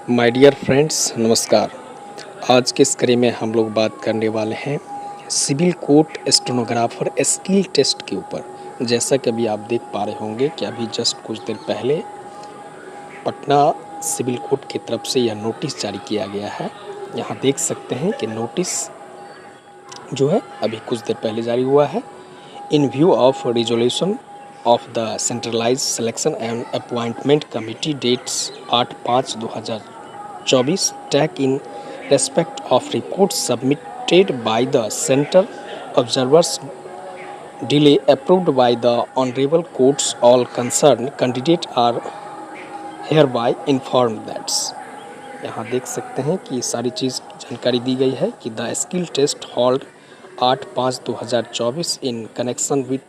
My dear friends, नमस्कार। आज के इस कड़ी में हम लोग बात करने वाले हैं civil court stenographer skill test के ऊपर। जैसा कि अभी आप देख पा रहे होंगे कि अभी जस्ट कुछ देर पहले पटना सिविल कोर्ट की तरफ से यह नोटिस जारी किया गया है। यहाँ देख सकते हैं कि नोटिस जो है अभी कुछ देर पहले जारी हुआ है। इन view of resolution of the centralized selection and appointment committee dates 8/5/2024 take in respect of reports submitted by the center observers delay approved by the honorable courts. All concerned candidates are hereby informed that यहाँ देख सकते हैं कि सारी चीज़ की जानकारी दी गई है कि the skill test hold 8/5/2024 in connection with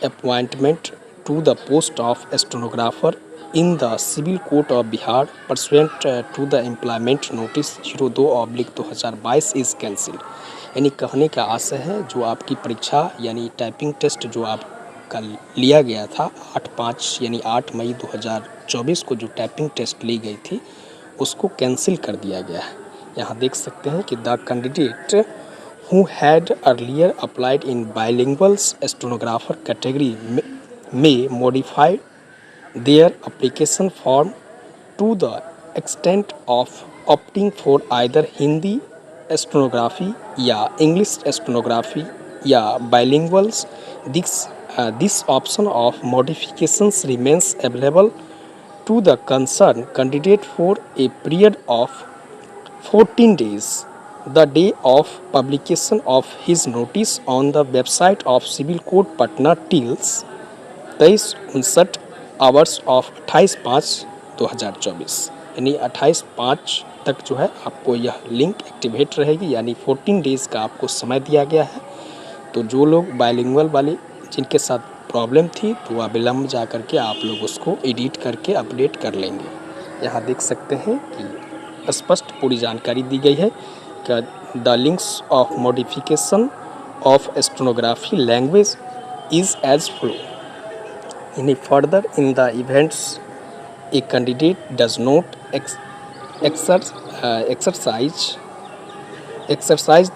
appointment to the post of stenographer in the Civil Court of Bihar pursuant to the employment notice 02/2022 is cancelled। यानी कहने का आशय है जो आपकी परीक्षा यानी टाइपिंग टेस्ट जो आपका लिया गया था 8/5 यानी 8 मई 2024 को जो टाइपिंग टेस्ट ली गई थी उसको कैंसिल कर दिया गया है। यहाँ देख सकते हैं कि the candidate who had earlier applied in bilingual stenographer category may modify their application form to the extent of opting for either Hindi stenography या English stenography या bilinguals. This option of modifications remains available to the concerned candidate for a period of 14 days. The day of publication of his notice on the website of Civil Court Patna till 23:59 hours of 28/5/2024 यानी 28/5 तक जो है आपको यह link activate रहेगी, यानी 14 days का आपको समय दिया गया है। तो जो लोग बायलिंगुअल वाले जिनके साथ प्रॉब्लम थी तो वह विलम्ब जा करके आप लोग उसको एडिट करके अपडेट कर लेंगे। यहाँ देख सकते हैं कि स्पष्ट पूरी जानकारी दी गई है। The links of modification of stenography language is as follow. Any further in the events a candidate does not exercise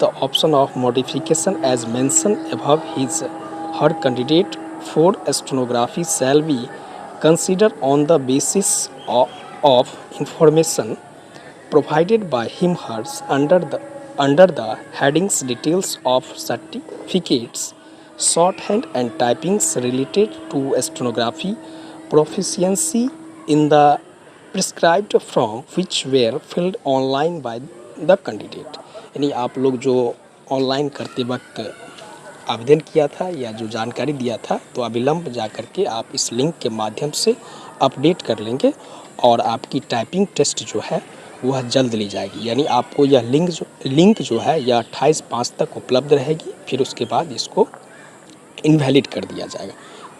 the option of modification as mentioned above, his her candidate for stenography shall be considered on the basis of information provided by him hers under the headings details of certificates, shorthand and typings related to stenography proficiency in the prescribed form which were filled online by the candidate। यानी आप लोग जो online करते वक्त आवेदन किया था या जो जानकारी दिया था तो अविलंब जा करके आप इस लिंक के माध्यम से अपडेट कर लेंगे और आपकी टाइपिंग टेस्ट जो है वह जल्द ली जाएगी। यानी आपको यह लिंक जो है यह 28/5 तक उपलब्ध रहेगी, फिर उसके बाद इसको इनवैलिड कर दिया जाएगा।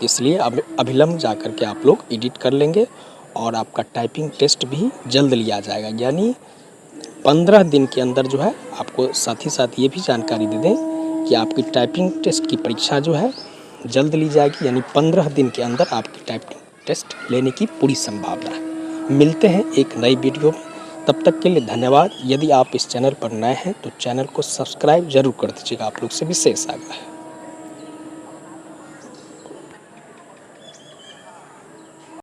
इसलिए अब अविलंब जा कर के आप लोग एडिट कर लेंगे और आपका टाइपिंग टेस्ट भी जल्द लिया जाएगा। यानी 15 दिन के अंदर जो है आपको साथ ही साथ ये भी जानकारी दे दें कि आपकी टाइपिंग टेस्ट की परीक्षा जो है जल्द ली जाएगी। यानी 15 दिन के अंदर आपकी टाइपिंग टेस्ट लेने की पूरी संभावना है। मिलते हैं एक नई वीडियो में, तब तक के लिए धन्यवाद। यदि आप इस चैनल पर नए हैं तो चैनल को सब्सक्राइब जरूर कर दीजिएगा, आप लोग से विशेष आग्रह है।